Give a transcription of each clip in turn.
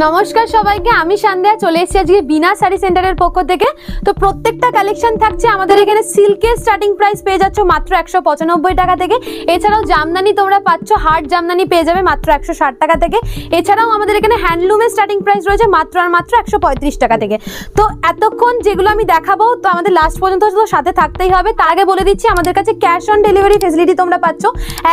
নমস্কার সবাইকে, আমি সন্ধ্যা চলে এসেছি আজকে বিনা শাড়ি সেন্টারের পক্ষ থেকে। তো প্রত্যেকটা কালেকশন থাকছে আমাদের এখানে সিল্কের স্টার্টিং প্রাইস পেয়ে যাচ্ছ মাত্র 195 টাকা থেকে। এছাড়াও জামদানি তোমরা পাচ্ছ, হার্ড জামদানি পেয়ে যাবে মাত্র 160 টাকা থেকে। এছাড়াও আমাদের এখানে হ্যান্ডলুমের স্টার্টিং প্রাইস রয়েছে মাত্র আর মাত্র 135 টাকা থেকে। তো এতক্ষণ যেগুলো আমি দেখাবো তো আমাদের লাস্ট পর্যন্ত তো সাথে থাকতেই হবে। তার আগে বলে দিচ্ছি আমাদের কাছে ক্যাশ অন ডেলিভারি ফেসিলিটি তোমরা পাচ্ছ।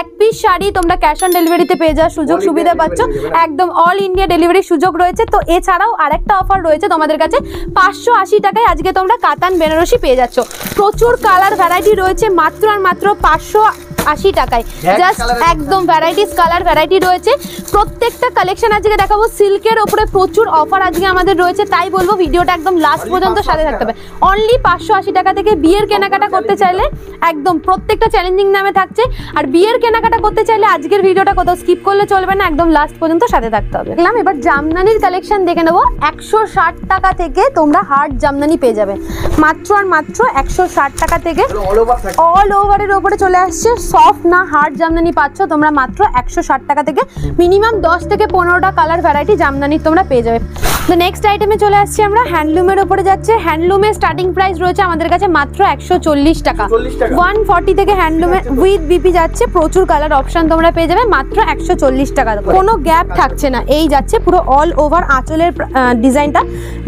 এক পিস শাড়ি তোমরা ক্যাশ অন ডেলিভারিতে পেয়ে যাওয়ার সুযোগ সুবিধা পাচ্ছ, একদম অল ইন্ডিয়া ডেলিভারি সুযোগ রয়েছে। তো এছাড়াও আরেকটা অফার রয়েছে তোমাদের কাছে, 580 টাকায় আজকে তোমরা কাতান বেনারসি পেয়ে যাচ্ছ। প্রচুর কালার ভ্যারাইটি রয়েছে মাত্র আর মাত্র 580 টাকায়। জাস্ট একদম ভ্যারাইটিস কালার ভ্যারাইটি রয়েছে। প্রত্যেকটা কালেকশন আজকে দেখাবো। সিল্কের ওপরে প্রচুর অফার আজকে আমাদের রয়েছে, তাই বলবো ভিডিওটা একদম লাস্ট পর্যন্ত সাথে থাকতে হবে। অনলি 580 টাকা থেকে বিয়ের কেনাকাটা করতে চাইলে একদম প্রত্যেকটা চ্যালেঞ্জিং নামে থাকছে। আর বিয়ের কেনাকাটা করতে চাইলে আজকের ভিডিওটা কোথাও স্কিপ করলে চলবে না, একদম লাস্ট পর্যন্ত সাথে থাকতে হবে। দেখলাম এবার জামদানির কালেকশন দেখে নেবো। 160 টাকা থেকে তোমরা হার্ড জামদানি পেয়ে যাবে মাত্র আর মাত্র 160 টাকা থেকে। অল ওভারের ওপরে চলে আসছে, সফট না হার্ড জামদানি পাচ্ছ তোমরা মাত্র 160 টাকা থেকে। মিনিমাম 10 থেকে 15টা কালার ভ্যারাইটি জামদানি তোমরা পেয়ে যাবে। তো নেক্সট আইটেমে চলে আসছি আমরা, হ্যান্ডলুমের উপরে যাচ্ছে। হ্যান্ডলুমের স্টার্টিং প্রাইস রয়েছে আমাদের কাছে মাত্র 140 টাকা। 140 থেকে হ্যান্ডলুমে উইথ বিপি যাচ্ছে। প্রচুর কালার অপশন তোমরা পেয়ে যাবে মাত্র 140 টাকা। কোনো গ্যাপ থাকছে না, এই যাচ্ছে পুরো অল ওভার আঁচলের ডিজাইনটা।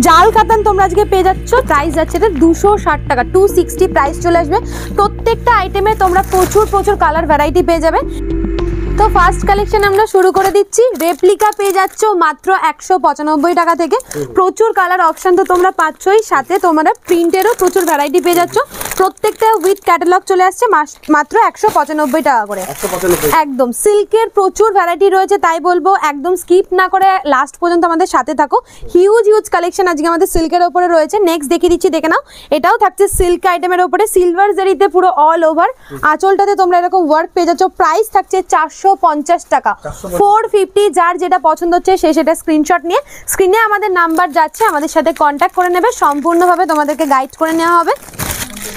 জাল কাতান তোমরা আজকে পেয়ে যাচ্ছ। প্রাইস যাচ্ছে এটা 260 টাকা, 260 প্রাইস চলে আসবে। প্রত্যেকটা আইটেমে তোমরা প্রচুর কালার ভ্যারাইটি পেয়ে যাবে। তো ফার্স্ট কালেকশন আমরা শুরু করে দিচ্ছি। রেপ্লিকা পেয়ে যাচ্ছ মাত্র 195 টাকা থেকে। প্রচুর কালার অপশন তো তোমরা পাচ্ছই, সাথে তোমরা প্রিন্টেরও প্রচুর ভ্যারাইটি পেয়ে যাচ্ছ। প্রত্যেকটা উইথ ক্যাটালগ চলে আসছে মাত্র 195 টাকা করে। একদম সিল্কের প্রচুর ভ্যারাইটি রয়েছে, তাই বলবো একদম স্কিপ না করে লাস্ট পর্যন্ত আমাদের সাথে থাকো। হিউজ কালেকশন আজকে আমাদের সিল্কের ওপরে রয়েছে। নেক্সট দেখিয়ে দিচ্ছি, দেখে নাও। এটাও থাকছে সিল্ক আইটেমের ওপরে, সিলভার জারিতে পুরো অল ওভার আঁচলটাতে তোমরা এরকম ওয়ার্ক পেয়ে যাচ্ছ। প্রাইস থাকছে 450 টাকা, 450। যার যেটা পছন্দ হচ্ছে সে সেটা স্ক্রিনশট নিয়ে স্ক্রিনে আমাদের নাম্বার যাচ্ছে, আমাদের সাথে কন্ট্যাক্ট করে নেবে। সম্পূর্ণভাবে তোমাদেরকে গাইড করে নেওয়া হবে।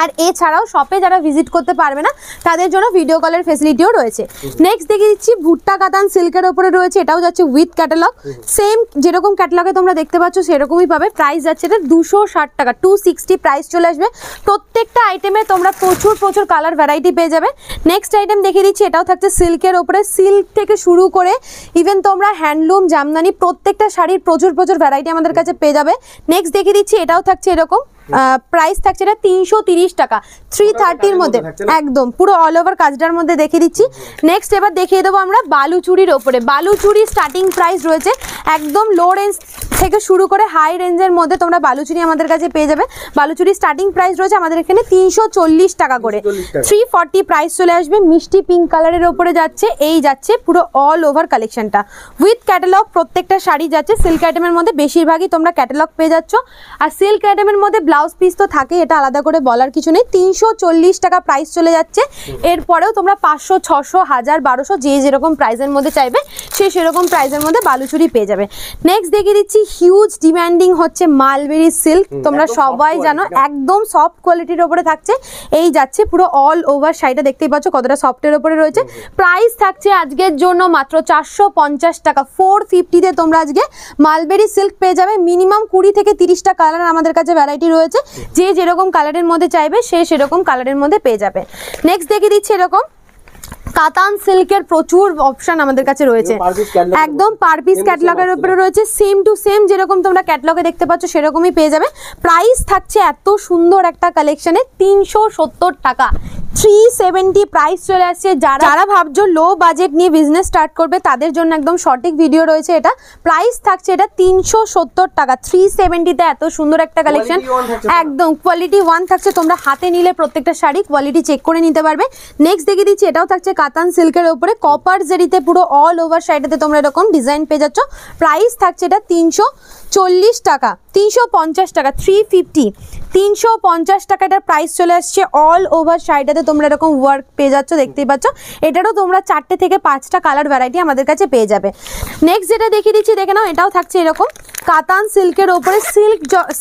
আর এছাড়াও শপে যারা ভিজিট করতে পারবে না তাদের জন্য ভিডিও কলের ফেসিলিটিও রয়েছে। নেক্সট দেখিয়ে দিচ্ছি, ভুট্টা কাতান সিল্কের ওপরে রয়েছে। এটাও যাচ্ছে উইথ ক্যাটালগ, সেম যেরকম ক্যাটালগে তোমরা দেখতে পাচ্ছ সেরকমই পাবে। প্রাইস যাচ্ছে এটা 260 টাকা, 260 প্রাইস চলে আসবে। প্রত্যেকটা আইটেমে তোমরা প্রচুর কালার ভ্যারাইটি পেয়ে যাবে। নেক্সট আইটেম দেখিয়ে দিচ্ছি, এটাও থাকছে সিল্কের ওপরে। সিল্ক থেকে শুরু করে ইভেন তোমরা হ্যান্ডলুম জামদানি প্রত্যেকটা শাড়ির প্রচুর ভ্যারাইটি আমাদের কাছে পেয়ে যাবে। নেক্সট দেখিয়ে দিচ্ছি, এটাও থাকছে এরকম। প্রাইস থাকছে এটা 330 টাকা, 330-র মধ্যে একদম পুরো অল ওভার কাজটার মধ্যে দেখিয়ে দিচ্ছি। নেক্সট এবার দেখিয়ে দেবো আমরা বালুচুরির ওপরে। বালুচুরি স্টার্টিং প্রাইস রয়েছে একদম লো রেঞ্জ থেকে শুরু করে হাই রেঞ্জের মধ্যে তোমরা বালুচুরি আমাদের কাছে পেয়ে যাবে। বালুচুরি স্টার্টিং প্রাইস রয়েছে আমাদের এখানে 340 টাকা করে, 340 প্রাইস চলে আসবে। মিষ্টি পিঙ্ক কালারের ওপরে যাচ্ছে, এই যাচ্ছে পুরো অল ওভার কালেকশনটা উইথ ক্যাটালগ। প্রত্যেকটা শাড়ি যাচ্ছে সিল্ক আইটেমের মধ্যে, বেশিরভাগই তোমরা ক্যাটালগ পেয়ে যাচ্ছ। আর সিল্ক আইটেমের মধ্যে ব্লাউজ পিস তো থাকে, এটা আলাদা করে বলার কিছু নেই। 340 টাকা প্রাইস চলে যাচ্ছে। এরপরেও তোমরা 500, 600, 1000, 1200 যে যেরকম প্রাইসের মধ্যে চাইবে সে সেরকম প্রাইসের মধ্যে বালুচুরি পেয়ে যাবে। নেক্সট দেখিয়ে দিচ্ছি, হিউজ ডিমান্ডিং হচ্ছে মালবেরি সিল্ক। তোমরা সবাই জানো একদম সফট কোয়ালিটির ওপরে থাকছে। এই যাচ্ছে পুরো অল ওভার শাড়িটা, দেখতেই পাচ্ছ কতটা সফটের ওপরে রয়েছে। প্রাইস থাকছে আজকের জন্য মাত্র 450 টাকা, 450-তে তোমরা আজকে মালবেরি সিল্ক পেয়ে যাবে। মিনিমাম 20 থেকে 30টা কালার আমাদের কাছে ভ্যারাইটি রয়েছে, যে যেরকম কালারের মধ্যে চাইবে সে সেরকম কালারের মধ্যে পেয়ে যাবে। নেক্সট দেখিয়ে দিচ্ছি, এরকম কাতান সিল্কের প্রচুর অপশন আমাদের কাছে রয়েছে। একদম পার পিস ক্যাটালগের উপরে রয়েছে, সেম টু সেম যেরকম তোমরা ক্যাটালগে দেখতে পাচ্ছ সেরকমই পেয়ে যাবে। প্রাইস থাকছে এত সুন্দর একটা কালেকশনে 370 টাকা, 370 প্রাইস চলে আসছে। যারা ভাবছো লো বাজেট নিয়ে বিজনেস স্টার্ট করবে তাদের জন্য একদম সঠিক ভিডিও রয়েছে এটা। প্রাইস থাকছে এটা 370 টাকা, 370-তে এত সুন্দর একটা কালেকশন। একদম কোয়ালিটি 1 থাকছে, তোমরা হাতে নিলে প্রত্যেকটা শাড়ি কোয়ালিটি চেক করে নিতে পারবে। নেক্সট দেখিয়ে দিচ্ছি, এটাও থাকছে কাতান সিল্কের উপরে কপার জারিতে পুরো অল ওভার শাড়িটাতে তোমরা এরকম ডিজাইন পেয়ে যাচ্ছ। প্রাইস থাকছে এটা 340 টাকা, 350 টাকা, 350, 350 টাকা এটার প্রাইস চলে আসছে। অল ওভার শাড়িটাতে তোমরা এরকম ওয়ার্ক পেয়ে যাচ্ছ, দেখতেই পাচ্ছ। এটারও তোমরা 4 থেকে 5টা কালার ভ্যারাইটি আমাদের কাছে পেয়ে যাবে। নেক্সট যেটা দেখিয়ে দিচ্ছি, দেখে নাও। এটাও থাকছে এরকম কাতান সিল্কের ওপরে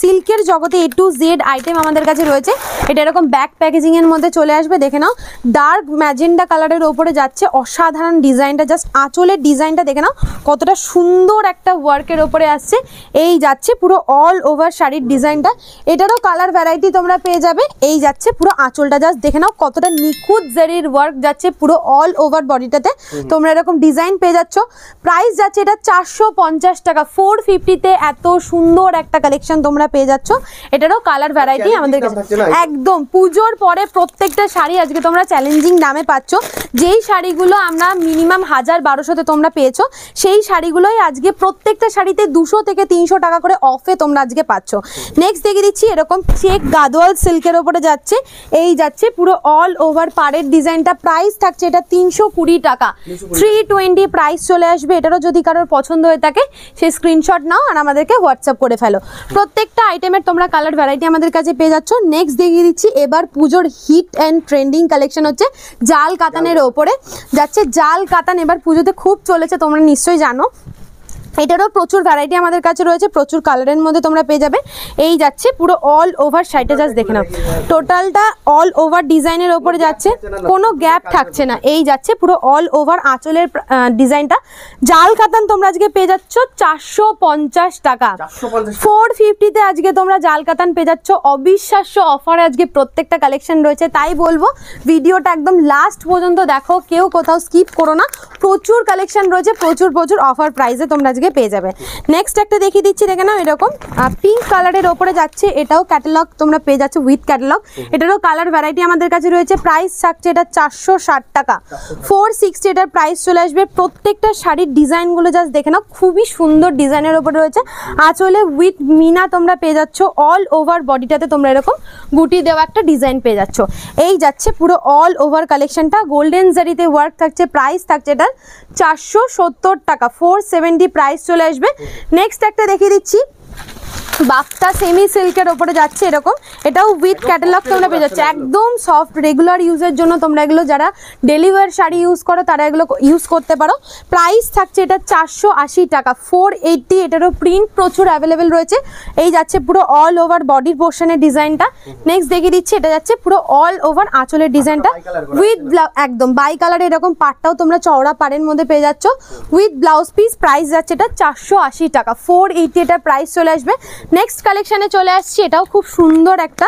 সিল্কের জগতে A to Z আইটেম আমাদের কাছে রয়েছে। এটা এরকম ব্যাক প্যাকেজিং এর মধ্যে চলে আসবে, দেখে নাও ডার্ক ম্যাজেন্ডা কালারের ওপরে যাচ্ছে, অসাধারণ ডিজাইনটা, জাস্ট আঁচলের ডিজাইনটা দেখে নাও কতটা সুন্দর একটা ওয়ার্কের ওপরে আসছে। এই যাচ্ছে পুরো অল ওভার শাড়ির ডিজাইনটা, এটারও কালার ভ্যারাইটি তোমরা পেয়ে যাবে। এই যাচ্ছে পুরো আঁচলটা, জাস্ট দেখে নাও কতটা নিখুঁত জারির ওয়ার্ক যাচ্ছে পুরো অল ওভার বডিটাতে, তোমরা এরকম ডিজাইন পেয়ে যাচ্ছ। প্রাইস যাচ্ছে এটা 450 টাকা। 450-তে এত সুন্দর একটা কালেকশন তোমরা পেয়ে যাচ্ছ। এটারও কালার ভ্যারাইটি আমাদের কাছে একদম পুজোর পরে প্রত্যেকটা শাড়ি আজকে তোমরা চ্যালেঞ্জিং দামে পাচ্ছ। যেই শাড়িগুলো আমরা মিনিমাম 1000-1200-তে তোমরা পেয়েছো, সেই শাড়িগুলোই আজকে প্রত্যেকটা শাড়িতে 200 থেকে 300 টাকা করে অফে তোমরা আজকে পাচ্ছ। নেক্সট দেখিয়ে দিচ্ছি এরকম চেক গাদোয়াল সিল্কের ওপরে যাচ্ছে। এই যাচ্ছে পুরো অল ওভার পাড়ের ডিজাইনটা, প্রাইস থাকছে এটা 320 টাকা। 320 প্রাইস চলে আসবে। এটারও যদি কারোর পছন্দ হয়ে থাকে সেই স্ক্রিনশট নাও আর আমাদেরকে হোয়াটসঅ্যাপ করে ফেলো। প্রত্যেকটা আইটেমের তোমরা কালার ভ্যারাইটি আমাদের কাছে পেয়ে যাচ্ছ। নেক্সট দেখিয়ে দিচ্ছি এবার পুজোর হিট অ্যান্ড ট্রেন্ডিং কালেকশন হচ্ছে জাল কাতানের ওপরে যাচ্ছে। জাল কাতান এবার পুজোতে খুব চলেছে, তোমরা নিশ্চয়ই জানো। এটারও প্রচুর ভ্যারাইটি আমাদের কাছে রয়েছে, প্রচুর কালারের মধ্যে তোমরা পেয়ে যাবে। এই যাচ্ছে পুরো অল ওভার শাড়িটা, জাস্ট দেখে নাও টোটালটা অল ওভার ডিজাইনের ওপরে যাচ্ছে, কোনো গ্যাপ থাকছে না। এই যাচ্ছে পুরো অল ওভার আঁচলের ডিজাইনটা। জাল কাতান তোমরা আজকে পেয়ে যাচ্ছ 450 টাকা। 450-তে আজকে তোমরা জাল কাতান পেয়ে যাচ্ছ। অবিশ্বাস্য অফারে আজকে প্রত্যেকটা কালেকশন রয়েছে, তাই বলবো ভিডিওটা একদম লাস্ট পর্যন্ত দেখো, কেউ কোথাও স্কিপ করো না। প্রচুর কালেকশন রয়েছে, প্রচুর অফার প্রাইসে তোমরা আজকে পেয়ে যাবে। নেক্সট একটা দেখিয়ে দিচ্ছি, দেখে নাও এরকম পিঙ্ক কালারের ওপরে যাচ্ছে। এটাও ক্যাটালগ তোমরা পেয়ে যাচ্ছ উইথ ক্যাটালগ। এটারও কালার ভ্যারাইটি আমাদের কাছে রয়েছে। প্রাইস থাকছে এটা 460 টাকা। 460 এটার প্রাইস চলে আসবে। প্রত্যেকটা শাড়ির ডিজাইনগুলো জাস্ট দেখে নাও, খুবই সুন্দর ডিজাইনের ওপরে রয়েছে। আঁচলে উইথ মিনা তোমরা পেয়ে যাচ্ছ। অল ওভার বডিটাতে তোমরা এরকম গুটি দেওয়া একটা ডিজাইন পেয়ে যাচ্ছ। এই যাচ্ছে পুরো অল ওভার কালেকশনটা, গোল্ডেন জারিতে ওয়ার্ক থাকছে। প্রাইস থাকছে এটার 470 টাকা। 470 প্রাইস চলে আসবে। নেক্সট একটা দেখিয়ে দিচ্ছি বাফতা সেমি সিল্কের ওপরে যাচ্ছে এরকম, এটাও উইথ ক্যাটালগ তোমরা পেয়ে যাচ্ছে। একদম সফট রেগুলার ইউজের জন্য তোমরা এগুলো যারা ডেলিভার শাড়ি ইউজ করো তারা এগুলো ইউজ করতে পারো। প্রাইস থাকছে এটা 480 টাকা। 480 এটারও প্রিন্ট প্রচুর অ্যাভেলেবেল রয়েছে। এই যাচ্ছে পুরো অল ওভার বডির পোর্শনের ডিজাইনটা। নেক্সট দেখিয়ে দিচ্ছি এটা যাচ্ছে পুরো অল ওভার আঁচলের ডিজাইনটা উইথ একদম বাই কালার, এরকম পাটটাও তোমরা চওড়া পাড়ের মধ্যে পেয়ে যাচ্ছ উইথ ব্লাউজ পিস। প্রাইস যাচ্ছে এটা 480 টাকা। 480 এটার প্রাইস চলে আসবে। নেক্সট কালেকশনে চলে আসছি, এটাও খুব সুন্দর একটা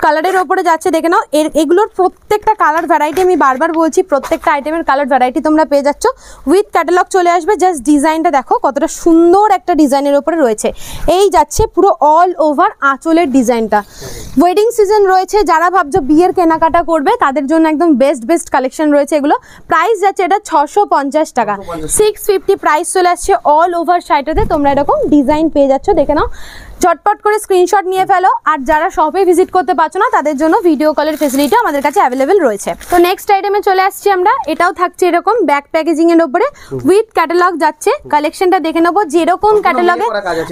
কালারের ওপরে যাচ্ছে, দেখে নাও। এগুলোর প্রত্যেকটা কালার ভ্যারাইটি আমি বারবার বলছি, প্রত্যেকটা আইটেমের কালার ভ্যারাইটি তোমরা পেয়ে যাচ্ছ। উইথ ক্যাটালগ চলে আসবে। জাস্ট ডিজাইনটা দেখো কতটা সুন্দর একটা ডিজাইনের ওপরে রয়েছে। এই যাচ্ছে পুরো অল ওভার আঁচলের ডিজাইনটা। ওয়েডিং সিজন রয়েছে, যারা ভাবছো বিয়ের কেনাকাটা করবে তাদের জন্য একদম বেস্ট কালেকশন রয়েছে এগুলো। প্রাইস যাচ্ছে এটা 650 টাকা। 650 প্রাইস চলে আসছে। অল ওভার শাড়িটাতে তোমরা এরকম ডিজাইন পেয়ে যাচ্ছ, দেখে নাও। ঝটপট করে স্ক্রিনশট নিয়ে ফেলো। আর যারা শপে ভিজিট করতে পারছো না তাদের জন্য ভিডিও কলের ফেসিলিটি আমাদের কাছে অ্যাভেলেবেল রয়েছে। তো নেক্সট আইটেমে চলে আসছি আমরা। এটাও থাকছে এরকম ব্যাক প্যাকেজিং এর উপরে উইথ ক্যাটালগ যাচ্ছে। কালেকশনটা দেখে নেবো, যেরকম ক্যাটালগে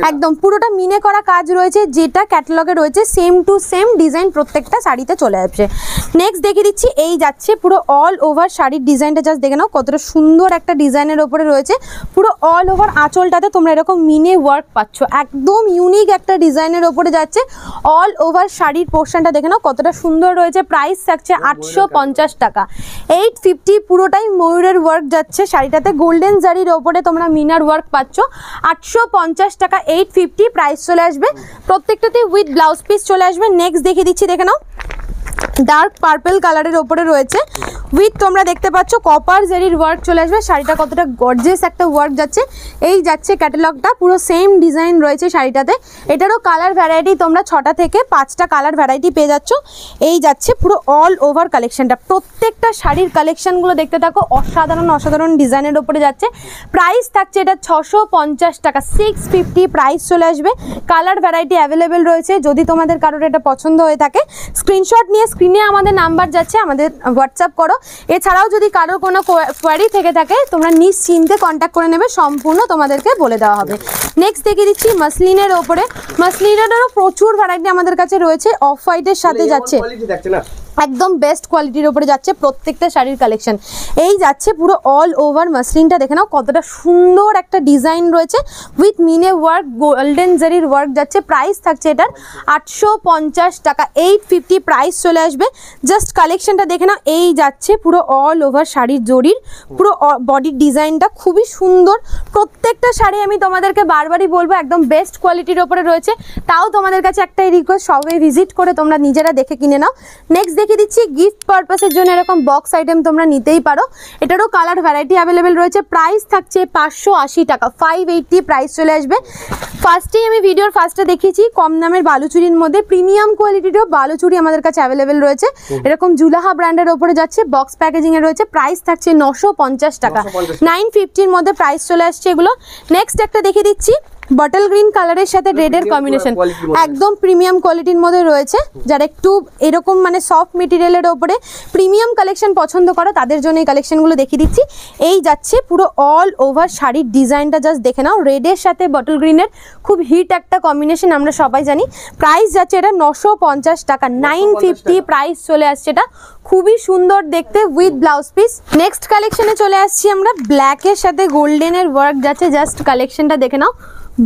একদম পুরোটা মিনে করা কাজ রয়েছে, যেটা ক্যাটালগে রয়েছে সেম টু সেম ডিজাইন প্রত্যেকটা শাড়িতে চলে আসছে। নেক্সট দেখিয়ে দিচ্ছি, এই যাচ্ছে পুরো অল ওভার শাড়ির ডিজাইনটা, জাস্ট দেখে নাও কতটা সুন্দর একটা ডিজাইনের ওপরে রয়েছে। পুরো অল ওভার আঁচলটাতে তোমরা এরকম মিনে ওয়ার্ক পাচ্ছ, একদম ইউনিক একটা ডিজাইনের ওপরে যাচ্ছে। অল ওভার শাড়ির পোর্শনটা দেখে নাও কতটা সুন্দর রয়েছে। প্রাইস থাকছে 850 টাকা। 850 পুরোটাই ময়ূরের ওয়ার্ক যাচ্ছে শাড়িটাতে, গোল্ডেন জারির ওপরে তোমরা মিনার ওয়ার্ক পাচ্ছ। 850 টাকা 850 প্রাইস চলে আসবে। প্রত্যেকটাতে উইথ ব্লাউজ পিস চলে আসবে। নেক্সট দেখিয়ে দিচ্ছি, দেখে নাও ডার্ক পার্পল কালারের ওপরে রয়েছে উইথ তোমরা দেখতে পাচ্ছ কপার জেরির ওয়ার্ক চলে আসবে। শাড়িটা কতটা গর্জিয়াস একটা ওয়ার্ক যাচ্ছে। এই যাচ্ছে ক্যাটালগটা, পুরো সেম ডিজাইন রয়েছে শাড়িটাতে। এটারও কালার ভ্যারাইটি তোমরা 6টা থেকে 5টা কালার ভ্যারাইটি পেয়ে যাচ্ছ। এই যাচ্ছে পুরো অল ওভার কালেকশনটা। প্রত্যেকটা শাড়ির কালেকশনগুলো দেখতে থাকো, অসাধারণ ডিজাইনের ওপরে যাচ্ছে। প্রাইস থাকছে এটা 650 টাকা। 650 প্রাইস চলে আসবে। কালার ভ্যারাইটি অ্যাভেলেবেল রয়েছে। যদি তোমাদের কারোর এটা পছন্দ হয়ে থাকে স্ক্রিনশট নিয়ে স্ক্রিনে আমাদের নাম্বার যাচ্ছে, আমাদের হোয়াটসঅ্যাপ করো। এছাড়াও যদি কারোর কোনো কোয়ারি থেকে থাকে তোমরা নিশ্চিন্তে কন্ট্যাক্ট করে নেবে, সম্পূর্ণ তোমাদেরকে বলে দেওয়া হবে। নেক্সট দেখিয়ে দিচ্ছি মাসলিনের ওপরে। মাসলিনেরও প্রচুর ভ্যারাইটি আমাদের কাছে রয়েছে। অফ হোয়াইটের সাথে যাচ্ছে, একদম বেস্ট কোয়ালিটির উপরে যাচ্ছে প্রত্যেকটা শাড়ির কালেকশন। এই যাচ্ছে পুরো অল ওভার মাসলিনটা, দেখে নাও কতটা সুন্দর একটা ডিজাইন রয়েছে উইথ মিনে ওয়ার্ক, গোল্ডেন জারির ওয়ার্ক যাচ্ছে। প্রাইস থাকছে এটার 850 টাকা, 850 প্রাইস চলে আসবে। জাস্ট কালেকশনটা দেখে নাও, এই যাচ্ছে পুরো অল ওভার শাড়ির জরির পুরো বডির ডিজাইনটা খুবই সুন্দর। প্রত্যেকটা শাড়ি আমি তোমাদেরকে বারবারই বলবো একদম বেস্ট কোয়ালিটির ওপরে রয়েছে। তাও তোমাদের কাছে একটাই রিকোয়েস্ট, সবাই ভিজিট করে তোমরা নিজেরা দেখে কিনে নাও। নেক্সট দেখিয়ে দিচ্ছি গিফট পারপাসের জন্য এরকম বক্স আইটেম তোমরা নিতেই পারো। এটারও কালার ভ্যারাইটি অ্যাভেলেবেল রয়েছে। প্রাইস থাকছে 580 টাকা, 580 প্রাইস চলে আসবে। ফার্স্টেই আমি ভিডিওর ফার্স্টে দেখিয়েছি কম দামের বালুচুরির মধ্যে প্রিমিয়াম কোয়ালিটিরও বালুচুরি আমাদের কাছে অ্যাভেলেবেল রয়েছে। এরকম জুলাহা ব্র্যান্ডের ওপরে যাচ্ছে, বক্স প্যাকেজিং এ রয়েছে। প্রাইস থাকছে 950 টাকা, 950 মধ্যে প্রাইস চলে আসছে এগুলো। নেক্সট একটা দেখিয়ে দিচ্ছি বটল গ্রিন কালারের সাথে রেডের কম্বিনেশন, একদম প্রিমিয়াম কোয়ালিটির মধ্যে রয়েছে। যারা একটু এরকম মানে সফট মেটেরিয়ালের ওপরে প্রিমিয়াম কালেকশন পছন্দ করো তাদের জন্য এই কালেকশনগুলো দেখিয়ে দিচ্ছি। এই যাচ্ছে পুরো অল ওভার শাড়ির ডিজাইনটা জাস্ট দেখে নাও, রেডের সাথে বটল গ্রিনের খুব হিট একটা কম্বিনেশন, আমরা সবাই জানি। প্রাইস যাচ্ছে এটা 950 টাকা, 950 প্রাইস চলে আসছে। এটা খুবই সুন্দর দেখতে উইথ ব্লাউজ পিস। নেক্সট কালেকশনে চলে আসছি আমরা, ব্ল্যাকের সাথে গোল্ডেনের ওয়ার্ক যাচ্ছে। জাস্ট কালেকশনটা দেখে নাও,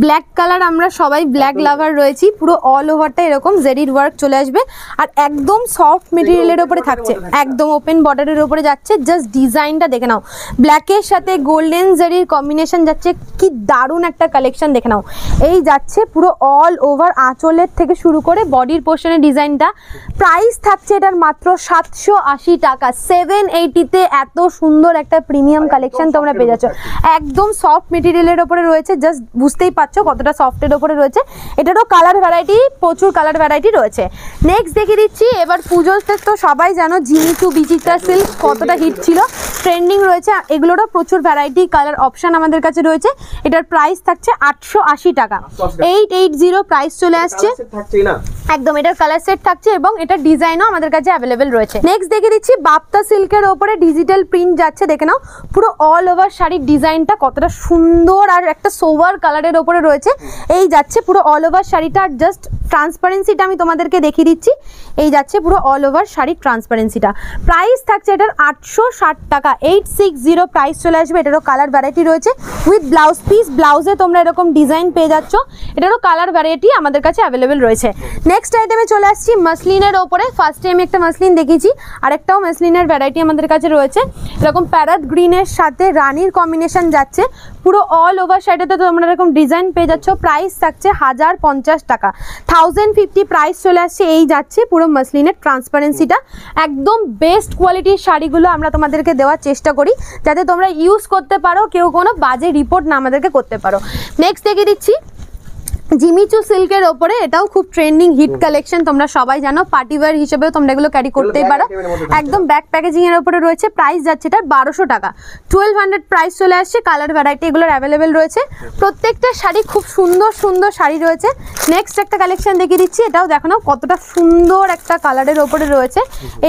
ব্ল্যাক কালার, আমরা সবাই ব্ল্যাক লাভার রয়েছি। পুরো অল ওভারটা এরকম জেরির ওয়ার্ক চলে আসবে আর একদম সফট মেটেরিয়ালের উপরে থাকছে, একদম ওপেন বর্ডারের উপরে যাচ্ছে। জাস্ট ডিজাইনটা দেখে নাও, ব্ল্যাকের সাথে গোল্ডেন জেরির কম্বিনেশন যাচ্ছে, কি দারুণ একটা কালেকশন দেখে নাও। এই যাচ্ছে পুরো অল ওভার আঁচলের থেকে শুরু করে বডির পোর্শনের ডিজাইনটা। প্রাইস থাকছে এটার মাত্র 780 টাকা, 780-তে এত সুন্দর একটা প্রিমিয়াম কালেকশন তোমরা পেয়ে যাচ্ছ। একদম সফট মেটেরিয়ালের উপরে রয়েছে, জাস্ট বুঝতেই পাচ্ছ কতটা সফটের উপরে রয়েছে। এটারও কালার ভ্যারাইটি, প্রচুর কালার ভ্যারাইটি রয়েছে। নেক্সট দেখিয়ে দিচ্ছি, এবার পুজোতে তো সবাই জানো জিমিচু বিচিত্রা সিল্ক কতটা হিট ছিল, ট্রেন্ডিং রয়েছে। এগুলোরও প্রচুর ভ্যারাইটি কালার অপশন আমাদের কাছে রয়েছে। এটার প্রাইস থাকছে 880 টাকা, 880 প্রাইস চলে আসছে একদম। এটার কালার সেট থাকছে এবং এটার ডিজাইনও আমাদের কাছে অ্যাভেলেবেল রয়েছে। নেক্সট দেখিয়ে দিচ্ছি বাপ্তা সিল্কের ওপরে ডিজিটাল প্রিন্ট যাচ্ছে, দেখে নাও পুরো অল ওভার শাড়ির ডিজাইনটা কতটা সুন্দর আর একটা সোভার কালারের ওপরে রয়েছে। এই যাচ্ছে পুরো অল ওভার শাড়িটা, আর জাস্ট ট্রান্সপারেন্সিটা আমি তোমাদেরকে দেখিয়ে দিচ্ছি। এই যাচ্ছে পুরো অল ওভার শাড়ির ট্রান্সপারেন্সিটা। প্রাইস থাকছে এটার 860 টাকা, 860 প্রাইস চলে আসবে। এটারও কালার ভ্যারাইটি রয়েছে উইথ ব্লাউজ পিস, ব্লাউজে তোমরা এরকম ডিজাইন পেয়ে যাচ্ছ। এটারও কালার ভ্যারাইটি আমাদের কাছে অ্যাভেলেবেল রয়েছে। নেক্সট আইটেমে চলে আসছি মাসলিনের ওপরে। ফার্স্টে আমি একটা মাসলিন দেখিয়েছি, আরেকটাও মাসলিনের ভ্যারাইটি আমাদের কাছে রয়েছে। এরকম প্যারাট গ্রিনের সাথে রানির কম্বিনেশন যাচ্ছে, পুরো অল ওভার শাড়িতে তোমরা এরকম ডিজাইন পেয়ে যাচ্ছ। প্রাইস থাকছে 1050 টাকা, 1050 প্রাইস চলে আসছে। এই যাচ্ছে পুরো মাসলিনের ট্রান্সপারেন্সিটা, একদম বেস্ট কোয়ালিটির শাড়িগুলো আমরা তোমাদেরকে দেওয়ার চেষ্টা করি যাতে তোমরা ইউজ করতে পারো, কেউ কোনো বাজে রিপোর্ট না আমাদেরকে করতে পারো। নেক্সট দেখিয়ে দিচ্ছি জিমিচু সিল্কের ওপরে, এটাও খুব ট্রেন্ডিং হিট কালেকশন, তোমরা সবাই জানো। পার্টি ওয়্যার হিসেবেও তোমরা এগুলো ক্যারি করতেই পারো, একদম ব্যাক প্যাকেজিং এর উপরে রয়েছে। প্রাইস যাচ্ছে এটা 1200 টাকা, 1200 প্রাইস চলে আসছে। কালার ভ্যারাইটি এগুলোর অ্যাভেলেবেল রয়েছে। প্রত্যেকটা শাড়ি খুব সুন্দর সুন্দর শাড়ি রয়েছে। নেক্সট একটা কালেকশন দেখিয়ে দিচ্ছি, এটাও দেখো না কতটা সুন্দর একটা কালারের ওপরে রয়েছে।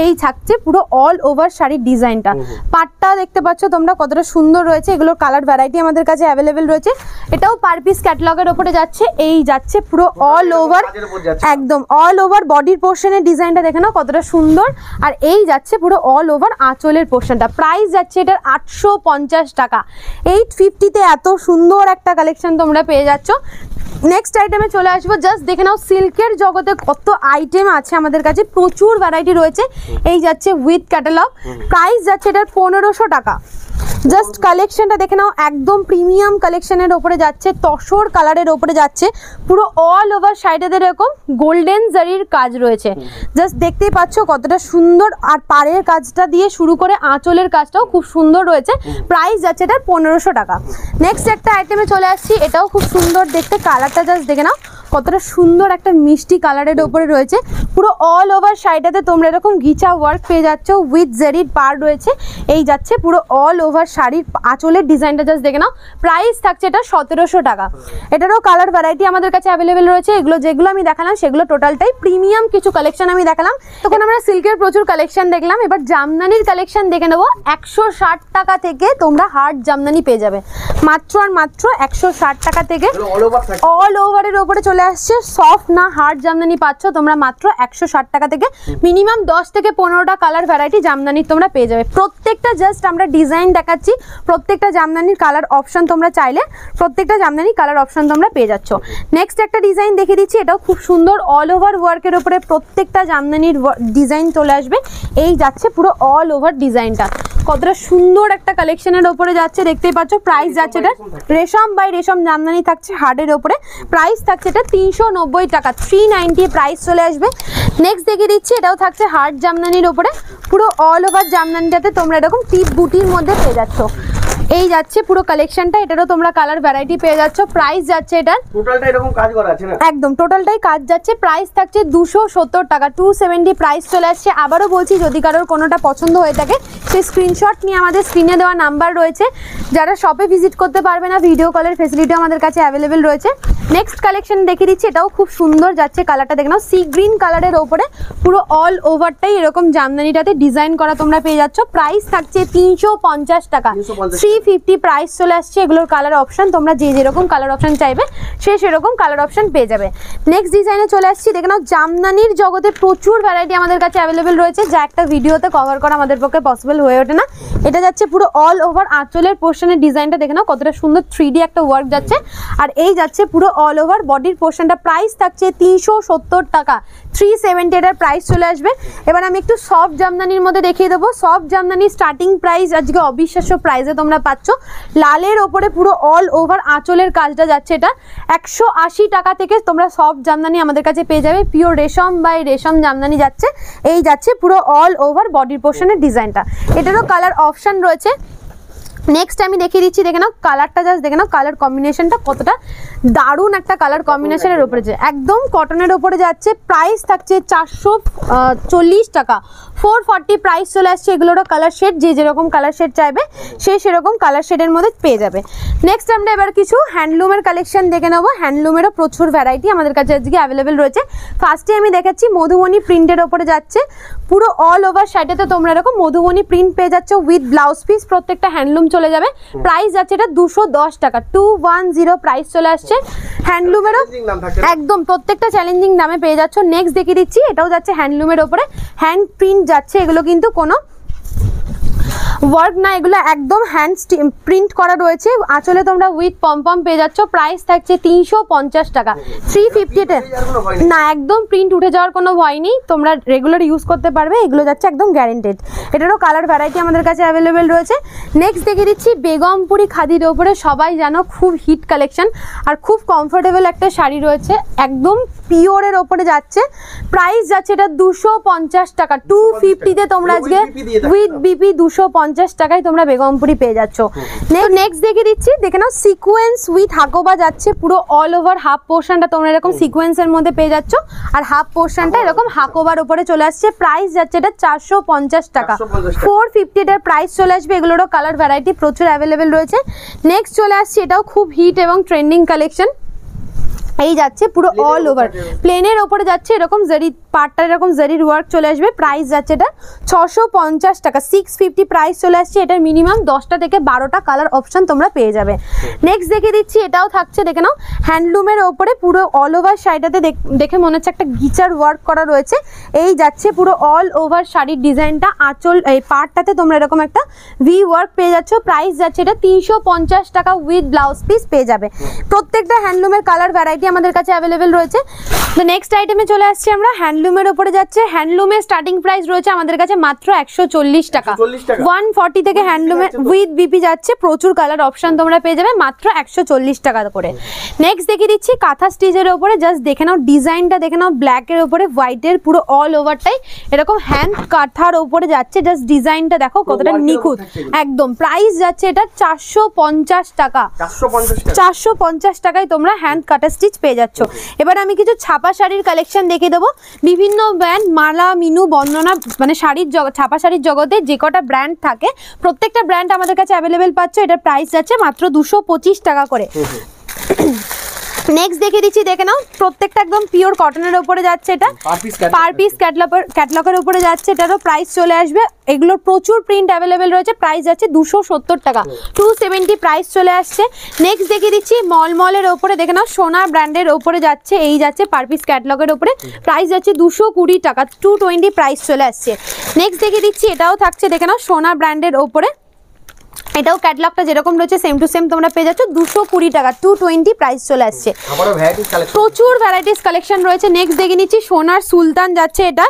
এই থাকছে পুরো অল ওভার শাড়ির ডিজাইনটা, পাটটা দেখতে পাচ্ছ তোমরা কতটা সুন্দর রয়েছে। এগুলোর কালার ভ্যারাইটি আমাদের কাছে অ্যাভেলেবেল রয়েছে। এটাও পার পিস ক্যাটালগের ওপরে যাচ্ছে। এই যাচ্ছে পুরো অল ওভার, একদম অল ওভার বডির পোর্শনের ডিজাইনটা দেখে নাও কতটা সুন্দর। আর এই যাচ্ছে পুরো অল ওভার আঁচলের পোর্শনটা। প্রাইস যাচ্ছে এটার 850 টাকা, 850-তে এত সুন্দর একটা কালেকশন তোমরা পেয়ে যাচ্ছ। নেক্সট আইটেমে চলে আসবো, জাস্ট দেখে নাও সিল্কের জগতে কত আইটেম আছে আমাদের কাছে, প্রচুর ভ্যারাইটি রয়েছে। এই যাচ্ছে উইথ ক্যাটালগ, প্রাইস যাচ্ছে এটার 1500 টাকা। জাস্ট কালেকশনটা দেখে নাও, একদম প্রিমিয়াম কালেকশনের ওপরে যাচ্ছে, তসর কালারের ওপরে যাচ্ছে। পুরো অল ওভার সাইডে এরকম গোল্ডেন জারির কাজ রয়েছে, জাস্ট দেখতেই পাচ্ছ কতটা সুন্দর। আর পাড়ের কাজটা দিয়ে শুরু করে আঁচলের কাজটাও খুব সুন্দর রয়েছে। প্রাইস যাচ্ছে এটার 1500 টাকা। নেক্সট একটা আইটেমে চলে আসছি, এটাও খুব সুন্দর দেখতে, কালারটা জাস্ট দেখে নাও কতটা সুন্দর একটা মিষ্টি কালারের ওপরে রয়েছে। পুরো অল ওভার শাড়িটাতে তোমরা এরকম গিচা ওয়ার্ক পেয়ে যাচ্ছ উইথ জেরির পার রয়েছে। এই যাচ্ছে পুরো অল ওভার শাড়ির আঁচলের ডিজাইনটা জাস্ট দেখে নাও। প্রাইস থাকছে এটা 1700 টাকা। এটারও কালার ভ্যারাইটি আমাদের কাছে অ্যাভেলেবেল রয়েছে। এগুলো যেগুলো আমি দেখালাম সেগুলো টোটালটাই প্রিমিয়াম কিছু কালেকশন আমি দেখালাম। তখন আমরা সিল্কের প্রচুর কালেকশন দেখলাম, এবার জামদানির কালেকশন দেখে নেবো। 160 টাকা থেকে তোমরা হার্ড জামদানি পেয়ে যাবে, মাত্র আর মাত্র 160 টাকা থেকে অল ওভারের ওপরে চলে আসছে। সফট না হার্ড জামদানি পাচ্ছ তোমরা মাত্র 160 টাকা থেকে। মিনিমাম 10 থেকে 15টা কালার ভ্যারাইটি জামদানির তোমরা পেয়ে যাবে। প্রত্যেকটা জাস্ট আমরা ডিজাইন দেখাচ্ছি, প্রত্যেকটা জামদানির কালার অপশন তোমরা চাইলে প্রত্যেকটা জামদানির কালার অপশন তোমরা পেয়ে যাচ্ছ। নেক্সট একটা ডিজাইন দেখিয়ে দিচ্ছি, এটাও খুব সুন্দর অল ওভার ওয়ার্কের উপরে প্রত্যেকটা জামদানির ডিজাইন চলে আসবে। এই যাচ্ছে পুরো অল ওভার ডিজাইনটা, কতটা সুন্দর একটা কালেকশনের ওপরে যাচ্ছে দেখতেই পাচ্ছ। প্রাইস যাচ্ছে এটা রেশম বাই রেশম জামদানি থাকছে হার্ডের ওপরে, প্রাইস থাকছে এটা 390 টাকা, 390 প্রাইস চলে আসবে। নেক্সট দেখিয়ে দিচ্ছি, এটাও থাকছে হার্ড জামদানির ওপরে, পুরো অল ওভার জামদানিটাতে তোমরা এরকম টিপ বুটির মধ্যে পেয়ে যাচ্ছ। এই যাচ্ছে পুরো কালেকশনটা, এটারও তোমরা কালার ভ্যারাইটি পেয়ে যাচ্ছ। প্রাইস যাচ্ছে এটা টোটালটা এরকম কাজ করা আছে না, একদম টোটালটাই কাজ যাচ্ছে। প্রাইস থাকছে 270 টাকা, 270 প্রাইস চলে আসছে। আবারও বলছি, যদি কারোর কোনোটা পছন্দ হয়ে থাকে সেই স্ক্রিনশট নিয়ে আমাদের স্ক্রিনে দেওয়া নাম্বার রয়েছে, যারা শপে ভিজিট করতে পারবে না ভিডিও কলের ফেসিলিটিও আমাদের কাছে অ্যাভেলেবেল রয়েছে। নেক্সট কালেকশন দেখিয়ে দিচ্ছি, এটাও খুব সুন্দর যাচ্ছে, কালারটা দেখে নাও, সি গ্রিন কালারের ওপরে পুরো অল ওভারটাই এরকম জামদানিটাতে ডিজাইন করা তোমরা পেয়ে যাচ্ছ। প্রাইস থাকছে 350 টাকা, 350 প্রাইস চলে আসছে। এগুলোর কালার অপশন তোমরা যে যেরকম কালার অপশন চাইবে সেরকম কালার অপশন পেয়ে যাবে। নেক্সট ডিজাইনে চলে আসছি, দেখে নাও জামদানির জগতে প্রচুর ভ্যারাইটি আমাদের কাছে অ্যাভেলেবেল রয়েছে, যা একটা ভিডিওতে কভার করা আমাদের পক্ষে পসিবল হয়ে ওঠে না। এটা যাচ্ছে পুরো অল ওভার আঁচলের পোর্শনের ডিজাইনটা দেখে নাও, কতটা সুন্দর 3D একটা ওয়ার্ক যাচ্ছে। আর এই যাচ্ছে পুরো অল ওভার বডির পোর্শনটা, প্রাইস থাকছে 370 টাকা, 370 এটার প্রাইস চলে আসবে। এবার আমি একটু সফট জামদানির মধ্যে দেখিয়ে দেবো। সফট জামদানির স্টার্টিং প্রাইস আজকে অবিশ্বাস্য প্রাইসে তোমরা পাচ্ছ। লালের ওপরে পুরো অল ওভার আঁচলের কাজটা যাচ্ছে, এটা 180 টাকা থেকে তোমরা সফট জামদানি আমাদের কাছে পেয়ে যাবে। পিওর রেশম বাই রেশম জামদানি যাচ্ছে। এই যাচ্ছে পুরো অল ওভার বডির পোর্শনের ডিজাইনটা, এটারও কালার অপশন রয়েছে। নেক্সট আমি দেখিয়ে দিচ্ছি, দেখে নাও কালারটা, জাস্ট দেখে নাও কালার কম্বিনেশনটা কতটা দারুণ একটা কালার কম্বিনেশনের উপরে, যে একদম কটনের উপরে যাচ্ছে। প্রাইস থাকছে 440 টাকা, 440 প্রাইস চলে আসছে। এগুলোরও কালার শেড যে যেরকম কালার শেড চাইবে সেরকম কালার শেডের মধ্যে পেয়ে যাবে। নেক্সট আমরা এবার কিছু হ্যান্ডলুমের কালেকশন দেখে নেবো। হ্যান্ডলুমেরও প্রচুর ভ্যারাইটি আমাদের কাছে আজকে অ্যাভেলেবেল রয়েছে। ফার্স্টে আমি দেখাচ্ছি মধুবনী প্রিন্টের ওপরে যাচ্ছে, পুরো অল ওভার সাইডেতে তোমরা এরকম মধুবনী প্রিন্ট পেয়ে যাচ্ছ উইথ ব্লাউজ পিস, প্রত্যেকটা হ্যান্ডলুম চলে যাবে। প্রাইস যাচ্ছে এটা 210 টাকা, 210 প্রাইস চলে আসছে। হ্যান্ডলুমেরও একদম প্রত্যেকটা চ্যালেঞ্জিং দামে পেয়ে যাচ্ছ। নেক্সট দেখিয়ে দিচ্ছি, এটাও যাচ্ছে হ্যান্ডলুমের ওপরে, হ্যান্ড প্রিন্ট যাচ্ছে। এগুলো কিন্তু কোনো ওয়ার্ক না, এগুলো একদম হ্যান্ড প্রিন্ট করা রয়েছে। আঁচলে তোমরা উইথ পম পেয়ে যাচ্ছ। প্রাইস থাকছে 350 টাকা, 350 না, একদম প্রিন্ট উঠে যাওয়ার কোনো ভয় নেই, তোমরা রেগুলার ইউজ করতে পারবে। এগুলো যাচ্ছে একদম গ্যারেন্টেড। এটারও কালার ভ্যারাইটি আমাদের কাছে অ্যাভেলেবেল রয়েছে। নেক্সট দেখিয়ে দিচ্ছি বেগমপুরি খাদির ওপরে, সবাই জানো খুব হিট কালেকশন আর খুব কমফোর্টেবল একটা শাড়ি রয়েছে, একদম পিওরের ওপরে যাচ্ছে। প্রাইস যাচ্ছে এটা 250 টাকা, 250-তে তোমরা আজকে উইথ বিপি 250 টাকায় তোমরা বেগমপুরি পেয়ে যাচ্ছ। নেক্সট দেখিয়ে দিচ্ছি, দেখে নাও সিকোয়েন্স উইথ হাকোবা যাচ্ছে, পুরো অল ওভার হাফ পোর্শনটা তোমরা এরকম সিকোয়েন্সের মধ্যে পেয়ে যাচ্ছ, আর হাফ পোর্শনটা এরকম হাকোবার উপরে চলে আসছে। প্রাইস যাচ্ছে এটা 450 টাকা, 450 এটার প্রাইস চলে আসবে। এগুলোরও কালার ভ্যারাইটি প্রচুর অ্যাভেলেবেল রয়েছে। নেক্সট চলে আসছে, এটাও খুব হিট এবং ট্রেন্ডিং কালেকশন। এই যাচ্ছে পুরো অল ওভার প্লেনের ওপরে যাচ্ছে, এরকম জারি পার্টটা এরকম জারির ওয়ার্ক চলে আসবে। প্রাইস যাচ্ছে এটা 650 টাকা, 650 প্রাইস চলে আসছে। এটার মিনিমাম 10টা থেকে 12টা কালার অপশন তোমরা পেয়ে যাবে। নেক্সট দেখিয়ে দিচ্ছি, এটাও থাকছে, দেখে নাও হ্যান্ডলুমের ওপরে পুরো অল ওভার শাড়িটাতে দেখে মনে হচ্ছে একটা গিচার ওয়ার্ক করা রয়েছে। এই যাচ্ছে পুরো অল ওভার শাড়ির ডিজাইনটা, আঁচল এই পার্টটাতে তোমরা এরকম একটা ভি ওয়ার্ক পেয়ে যাচ্ছ। প্রাইস যাচ্ছে এটা 350 টাকা উইথ ব্লাউজ পিস পেয়ে যাবে। প্রত্যেকটা হ্যান্ডলুমের কালার ভ্যারাইটি আমাদের কাছে অ্যাভেলেবেল রয়েছে। তো নেক্সট আইটেমে চলে আসছি আমরা, হ্যান্ডলুমের উপরে যাচ্ছে। হ্যান্ডলুমের স্টার্টিং প্রাইস রয়েছে আমাদের কাছে মাত্র 140 টাকা, 140 থেকে হ্যান্ডলুমের উইথ বিপি যাচ্ছে। প্রচুর কালার অপশন তোমরা পেয়ে যাবে মাত্র 140 টাকা করে। নেক্সট দেখিয়ে দিচ্ছি কাঁথা স্টিচের উপরে, জাস্ট দেখে নাও ডিজাইনটা, দেখে নাও ব্ল্যাকের উপরে হোয়াইটের পুরো অল ওভারটাই এরকম হ্যান্ড কাঁথার উপরে যাচ্ছে। জাস্ট ডিজাইনটা দেখো কতটা নিখুঁত একদম। প্রাইস যাচ্ছে এটা 450 টাকা, 450 টাকায় তোমরা হ্যান্ড কাটা স্টিচ পেয়ে যাচ্ছ। এবার আমি কিছু ছাপা শাড়ির কালেকশন দেখিয়ে দেবো। বিভিন্ন ব্র্যান্ড, মালা, মিনু, বন্দনা, মানে শাড়ির ছাপা শাড়ির জগতে যে কটা ব্র্যান্ড থাকে প্রত্যেকটা ব্র্যান্ড আমাদের কাছে অ্যাভেলেবেল পাচ্ছ। এটার প্রাইস যাচ্ছে মাত্র 225 টাকা করে। নেক্সট দেখে দিচ্ছি, দেখে নাও প্রত্যেকটা একদম পিওর কটনের উপরে যাচ্ছে, এটা পার পিস ক্যাটলগের উপরে যাচ্ছে, এটারও প্রাইস চলে আসবে। এগুলোর প্রচুর প্রিন্ট অ্যাভেলেবেল রয়েছে, প্রাইস যাচ্ছে 270 টাকা, 270 প্রাইস চলে আসছে। নেক্সট দেখে দিচ্ছি মলের উপরে, দেখে নাও সোনা ব্র্যান্ডের উপরে যাচ্ছে, এই যাচ্ছে পার পিস ক্যাটলগের উপরে, প্রাইস যাচ্ছে 220 টাকা, 220 প্রাইস চলে আসছে। নেক্সট দেখে দিচ্ছি, এটাও থাকছে দেখে নাও সোনা ব্র্যান্ডের উপরে, এটাও ক্যাটলগটা যেরকম রয়েছে সেম টু সেম তোমরা পেয়ে যাচ্ছ 220 টাকা, 220 প্রাইস চলে আসছে। প্রচুর ভ্যারাইটিস কালেকশন রয়েছে। নেক্সট দেখে নিচ্ছি সোনার সুলতান যাচ্ছে, এটা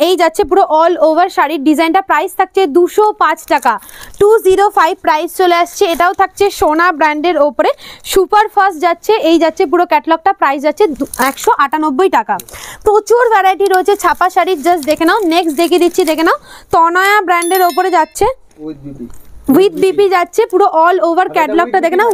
এই যাচ্ছে পুরো অল ওভার শাড়ির ডিজাইনটা, প্রাইস থাকছে 205 টাকা, 205 প্রাইস চলে আসছে। এটাও থাকছে সোনা ব্র্যান্ডের ওপরে, সুপার ফাস্ট যাচ্ছে, এই যাচ্ছে পুরো ক্যাটলগটা, প্রাইস যাচ্ছে 198 টাকা। প্রচুর ভ্যারাইটি রয়েছে ছাপা শাড়ির, জাস্ট দেখে নাও। নেক্সট দেখে দিচ্ছি, দেখে নাও তনয়া ব্র্যান্ডের ওপরে যাচ্ছে, উইথ বিপি যাচ্ছে, পুরো অল ওভার ক্যাটালগটা দেখে নাও,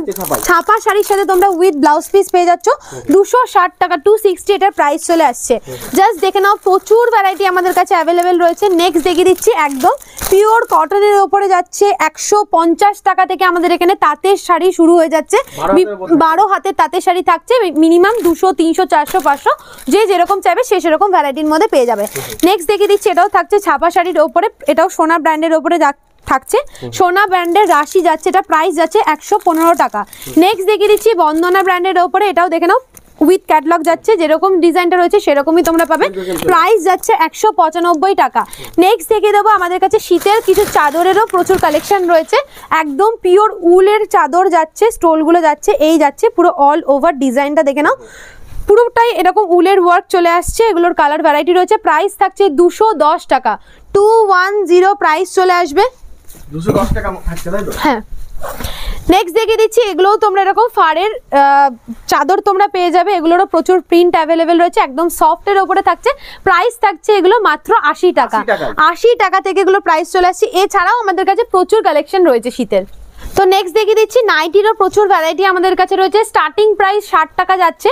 ছাপা শাড়ির সাথে তোমরা উইথ ব্লাউজ পিস পেয়ে যাচ্ছ 260 টাকা, 260 এটার প্রাইস চলে আসছে। জাস্ট দেখে নাও প্রচুর ভ্যারাইটি আমাদের কাছে অ্যাভেলেবেল রয়েছে। নেক্সট দেখিয়ে দিচ্ছি একদম পিওর কটনের ওপরে যাচ্ছে 150 টাকা থেকে আমাদের এখানে তাঁতের শাড়ি শুরু হয়ে যাচ্ছে, 12 হাতের তাঁতের শাড়ি থাকছে, মিনিমাম 200 300 400 500 যে যেরকম চাইবে সে সেরকম ভ্যারাইটির মধ্যে পেয়ে যাবে। নেক্সট দেখিয়ে দিচ্ছি, এটাও থাকছে ছাপা শাড়ির ওপরে, এটাও সোনা ব্র্যান্ডের ওপরে থাকছে, সোনা ব্র্যান্ডের রাশি যাচ্ছে, এটা প্রাইস যাচ্ছে 115 টাকা। নেক্সট দেখিয়ে দিচ্ছি বন্দনা ব্র্যান্ডের ওপরে, এটাও দেখে নাও উইথ ক্যাটলগ যাচ্ছে, যেরকম ডিজাইনটা রয়েছে সেরকমই তোমরা পাবে, প্রাইস যাচ্ছে 195 টাকা। নেক্সট দেখিয়ে দেবো আমাদের কাছে শীতের কিছু চাদরেরও প্রচুর কালেকশন রয়েছে, একদম পিওর উলের চাদর যাচ্ছে, স্টোলগুলো যাচ্ছে, এই যাচ্ছে পুরো অল ওভার ডিজাইনটা দেখে নাও, পুরোটাই এরকম উলের ওয়ার্ক চলে আসছে, এগুলোর কালার ভ্যারাইটি রয়েছে, প্রাইস থাকছে 210 টাকা, 210 প্রাইস চলে আসবে, 210 টাকা থাকছে তাই তো? হ্যাঁ। নেক্সট দেখিয়ে দিচ্ছি, এগুলোও তোমরা এরকম ফাড়ের চাদর তোমরা পেয়ে যাবে, এগুলোরও প্রচুর প্রিন্ট অ্যাভেলেবেল রয়েছে, একদম সফটের ওপরে থাকছে, প্রাইস থাকছে এগুলো মাত্র 80 টাকা, 80 টাকা থেকে এগুলো প্রাইস চলে আসছে। এছাড়াও আমাদের কাছে প্রচুর কালেকশন রয়েছে শীতের। তো নেক্সট দেখিয়ে দিচ্ছি নাইটিরও প্রচুর ভ্যারাইটি আমাদের কাছে রয়েছে, স্টার্টিং প্রাইস 60 টাকা যাচ্ছে,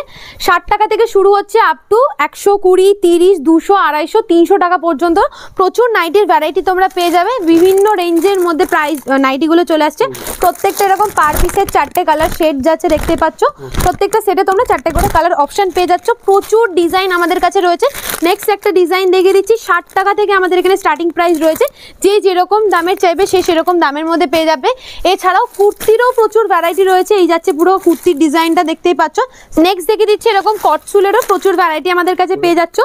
60 টাকা থেকে শুরু হচ্ছে আপ টু 120 30 200 250 300 টাকা পর্যন্ত প্রচুর নাইটির ভ্যারাইটি তোমরা পেয়ে যাবে, বিভিন্ন রেঞ্জের মধ্যে প্রাইস নাইটিগুলো চলে আসছে, প্রত্যেকটা এরকম পার পিসের 4টে কালার শেড যাচ্ছে, দেখতে পাচ্ছ প্রত্যেকটা সেটে তোমরা 4টে করে কালার অপশন পেয়ে যাচ্ছ, প্রচুর ডিজাইন আমাদের কাছে রয়েছে। নেক্সট একটা ডিজাইন দেখিয়ে দিচ্ছি, 60 টাকা থেকে আমাদের এখানে স্টার্টিং প্রাইস রয়েছে, যে যেরকম দামের চাইবে সে সেরকম দামের মধ্যে পেয়ে যাবে। এছাড়াও কুর্তিরও প্রচুর ভ্যারাইটি রয়েছে, এই যাচ্ছে পুরো কুর্তির ডিজাইনটা দেখতেই পাচ্ছ। নেক্সট দেখিয়ে দিচ্ছি এরকম কটসুলেরও প্রচুর ভ্যারাইটি আমাদের কাছে পেয়ে যাচ্ছ,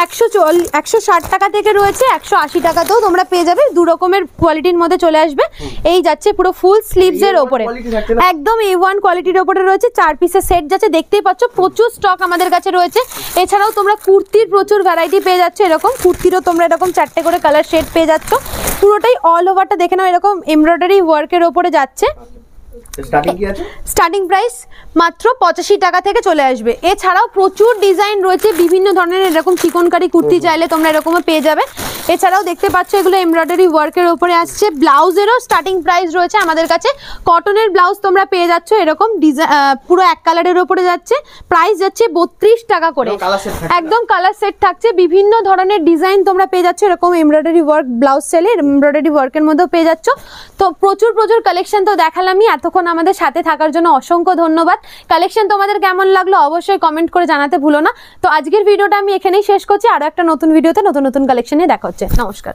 160 টাকা থেকে রয়েছে, 180 টাকাতেও তোমরা পেয়ে যাবে, দু রকমের কোয়ালিটির মধ্যে চলে আসবে। এই যাচ্ছে পুরো ফুল স্লিভস এর ওপরে, একদম A1 কোয়ালিটির ওপরে রয়েছে, 4 পিসের সেট যাচ্ছে, দেখতেই পাচ্ছ প্রচুর স্টক আমাদের কাছে রয়েছে। এছাড়াও তোমরা কুর্তির প্রচুর ভ্যারাইটি পেয়ে যাচ্ছে, এরকম কুর্তিরও তোমরা এরকম 4টে করে কালার শেড পেয়ে যাচ্ছ, পুরোটাই অল ওভারটা দেখে নাও এরকম এমব্রয়ডারি ওয়ার্কের ওপরে যাচ্ছে। স্টার্টিং প্রাইস মাত্র 85 টাকা থেকে চলে আসবে। এছাড়াও প্রচুর ডিজাইন রয়েছে, বিভিন্ন ধরনের এরকম চিকনকারি কুর্তি চাইলে তোমরা এরকমও পেয়ে যাবে। এছাড়াও দেখতে পাচ্ছ এগুলো এমব্রয়ডারি ওয়ার্কের উপরে আসছে, ব্লাউজেরও স্টার্টিং প্রাইস রয়েছে আমাদের কাছে, কটনের ব্লাউজ তোমরা পেয়ে যাচ্ছ এরকম ডিজাইন পুরো এক কালারের উপরে যাচ্ছে, প্রাইস যাচ্ছে 32 টাকা করে, একদম কালার সেট থাকছে, বিভিন্ন ধরনের ডিজাইন তোমরা পেয়ে যাচ্ছ, এরকম এমব্রয়ডারি ওয়ার্ক ব্লাউজ চাইলে এমব্রয়ডারি ওয়ার্কের মধ্যেও পেয়ে যাচ্ছ। তো প্রচুর কালেকশন তো দেখালামই, এতক্ষণ আমাদের সাথে থাকার জন্য অসংখ্য ধন্যবাদ। কালেকশন তোমাদের কেমন লাগলো অবশ্যই কমেন্ট করে জানাতে ভুলো না। তো আজকের ভিডিওটা আমি এখানেই শেষ করছি, আরো একটা নতুন ভিডিওতে নতুন কালেকশন নিয়ে দেখা হচ্ছে। নমস্কার।